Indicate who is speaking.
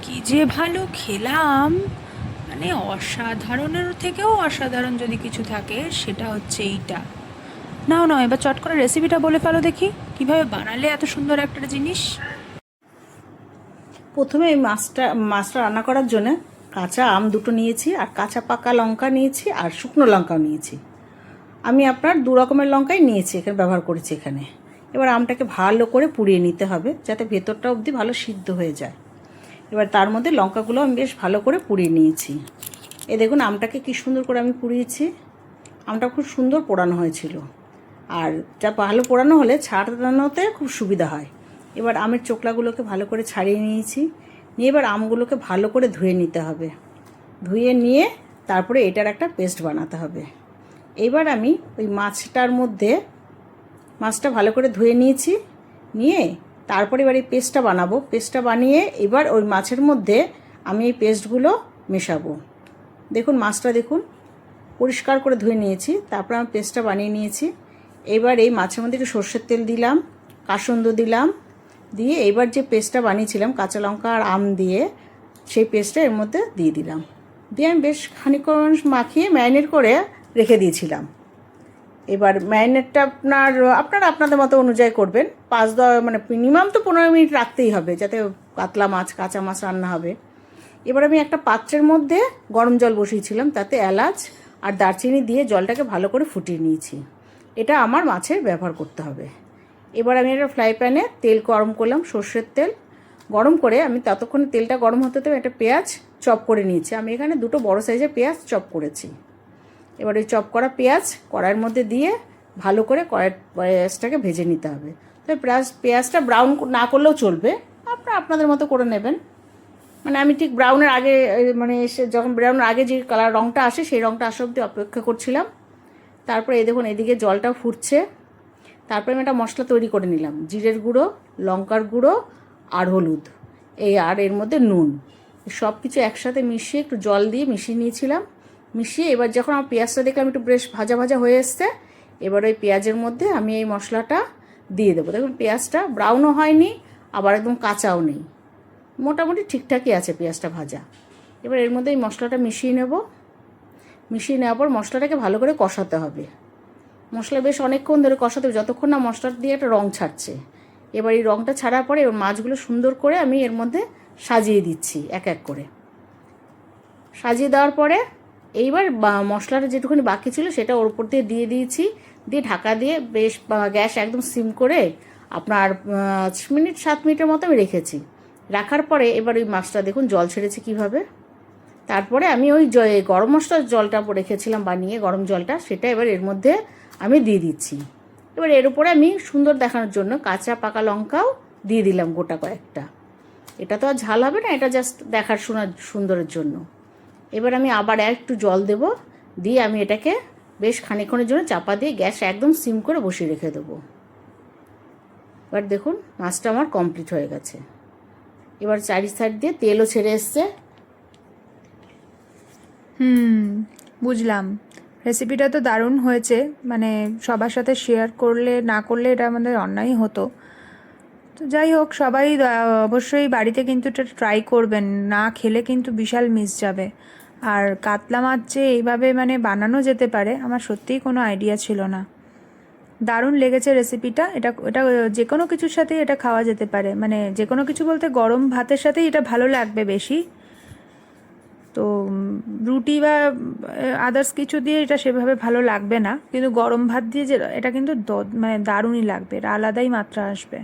Speaker 1: কি যে ভালো খেলাম। মানে অসাধারণের থেকেও অসাধারণ যদি কিছু থাকে সেটা হচ্ছে এইটা। নাও নাও, এবার চট করে রেসিপিটা বলে ফেলো দেখি, কিভাবে বানালে এত সুন্দর একটা জিনিস।
Speaker 2: প্রথমে এই মাছটা রান্না করার জন্য কাঁচা আম দুটো নিয়েছি, আর কাঁচা পাকা লঙ্কা নিয়েছি, আর শুকনো লঙ্কাও নিয়েছি। আমি আপনার দু রকমের লঙ্কাই নিয়েছি, এখানে ব্যবহার করেছি এখানে। এবার আমটাকে ভালো করে পুড়িয়ে নিতে হবে, যাতে ভেতরটা অবধি ভালো সিদ্ধ হয়ে যায়। এবার তার মধ্যে লঙ্কাগুলো আমি বেশ ভালো করে পুড়িয়ে নিয়েছি। এ দেখুন আমটাকে কি সুন্দর করে আমি পুড়িয়েছি। আমটা খুব সুন্দর পোড়ানো হয়েছিল, আর যা ভালো পোড়ানো হলে ছাড়ানোতে খুব সুবিধা হয়। এবার আমের চোকলাগুলোকে ভালো করে ছাড়িয়ে নিয়েছি, নিয়ে এবার আমগুলোকে ভালো করে ধুয়ে নিতে হবে। ধুয়ে নিয়ে তারপরে এটার একটা পেস্ট বানাতে হবে। এবার আমি ওই মাছটা ভালো করে ধুয়ে নিয়েছি, নিয়ে তারপরে এবার এই পেস্টটা বানাবো। পেস্টটা বানিয়ে এবার ওই মাছের মধ্যে আমি এই পেস্টগুলো মেশাবো। দেখুন মাছটা দেখুন পরিষ্কার করে ধুয়ে নিয়েছি, তারপর আমি পেস্টটা বানিয়ে নিয়েছি। এবার এই মাছের মধ্যে একটু সর্ষের তেল দিলাম, কাসুন্দ দিলাম, দিয়ে এবার যে পেস্টটা বানিয়েছিলাম কাঁচা লঙ্কা আর আম দিয়ে, সেই পেস্টটা এর মধ্যে দিয়ে দিলাম। দিয়ে আমি বেশ খানিকক্ষণ মাখিয়ে ম্যারিনেট করে রেখে দিয়েছিলাম। এবার ম্যারিনেটটা আপনারা আপনাদের মতো অনুযায়ী করবেন। 5-10 মানে মিনিমাম তো 15 মিনিট রাখতেই হবে, যাতে কাতলা মাছ কাঁচা মাছ রান্না হবে। এবার আমি একটা পাত্রের মধ্যে গরম জল বসিয়েছিলাম, তাতে এলাচ আর দারচিনি দিয়ে জলটাকে ভালো করে ফুটিয়ে নিয়েছি। এটা আমার মাছের ব্যবহার করতে হবে। এবার আমি একটা ফ্রাই প্যানে তেল গরম করলাম, সর্ষের তেল গরম করে আমি ততক্ষণে তেলটা গরম হতে একটা পেঁয়াজ চপ করে নিয়েছি। আমি এখানে দুটো বড় সাইজের পেঁয়াজ চপ করেছি। এবার ওই চপ করা পেঁয়াজ কড়াইয়ের মধ্যে দিয়ে ভালো করে পেঁয়াজটাকে ভেজে নিতে হবে। তো পেঁয়াজটা ব্রাউন না করলেও চলবে, আপনাদের মতো করে নেবেন। মানে আমি ঠিক ব্রাউনের আগে, মানে যখন ব্রাউনের আগে যে কালার রঙটা আসে সেই রঙটা আসা অবধি অপেক্ষা করছিলাম। তারপরে এই দেখুন এদিকে জলটা ফুটছে। তারপরে আমি একটা মশলা তৈরি করে নিলাম, জিরের গুঁড়ো, লঙ্কার গুঁড়ো আর হলুদ, আর এর মধ্যে নুন, সব কিছু একসাথে মিশিয়ে একটু জল দিয়ে মিশিয়ে নিয়েছিলাম। মিশিয়ে এবার যখন আমার পেঁয়াজটা দেখলাম একটু বেশ ভাজা ভাজা হয়ে এসছে, এবার ওই পেঁয়াজের মধ্যে আমি এই মশলাটা দিয়ে দেবো। দেখুন পেঁয়াজটা ব্রাউনও হয়নি, আবার একদম কাঁচাও নেই, মোটামুটি ঠিকঠাকই আছে পেঁয়াজটা ভাজা। এবার এর মধ্যে এই মশলাটা মিশিয়ে নেব। মিশিয়ে নেওয়ার পর মশলাটাকে ভালো করে কষাতে হবে। মশলা বেশ অনেকক্ষণ ধরে কষাতে হবে, যতক্ষণ না মশলাটা দিয়ে একটা রঙ ছাড়ছে। এবার এই রঙটা ছাড়ার পরে এবার মাছগুলো সুন্দর করে আমি এর মধ্যে সাজিয়ে দিচ্ছি এক এক করে। সাজিয়ে দেওয়ার পরে এইবার মশলাটা যেটুকুনি বাকি ছিল সেটা ওর উপর দিয়ে দিয়েছি, দিয়ে ঢাকা দিয়ে বেশ গ্যাস একদম সিম করে আপনার 7 মিনিটের মতো আমি রেখেছি। রাখার পরে এবার ওই মাছটা দেখুন জল ছেড়েছে কীভাবে। তারপরে আমি ওই গরম মশলার জলটা রেখেছিলাম বানিয়ে, গরম জলটা, সেটা এবার এর মধ্যে আমি দিয়ে দিচ্ছি। এবার এর উপরে আমি সুন্দর দেখানোর জন্য কাঁচা পাকা লঙ্কাও দিয়ে দিলাম গোটা কয়েকটা। এটা তো আর ঝাল হবে না, এটা জাস্ট দেখার সুন্দরের জন্য। এবার আমি আবার একটু জল দেব, দিয়ে আমি এটাকে বেশ খানিকক্ষণের জন্য চাপা দিয়ে গ্যাস একদম সিম করে বসিয়ে রেখে দেবো। এবার দেখুন মাছটা আমার কমপ্লিট হয়ে গেছে। এবার চারি সাইড দিয়ে তেলও ছেড়ে এসছে।
Speaker 1: বুঝলাম। রেসিপিটা তো দারুণ হয়েছে, মানে সবার সাথে শেয়ার করলে না করলে এটা আমাদের অন্যায় হতো। তো যাই হোক, সবাই অবশ্যই বাড়িতে কিন্তু এটা ট্রাই করবেন, না খেলে কিন্তু বিশাল মিস যাবে। আর কাতলা মাছ যে এইভাবে মানে বানানো যেতে পারে আমার সত্যিই কোনো আইডিয়া ছিল না। দারুণ লেগেছে রেসিপিটা। এটা এটা যে কোনো কিছুর সাথেই এটা খাওয়া যেতে পারে, মানে যে কোনো কিছু বলতে গরম ভাতের সাথেই এটা ভালো লাগবে বেশি। তো রুটি বা আদার্স কিছু দিয়ে এটা সেভাবে ভালো লাগবে না, কিন্তু গরম ভাত দিয়ে যে এটা কিন্তু মানে দারুণই লাগবে, এটা আলাদাই মাত্রা আসবে।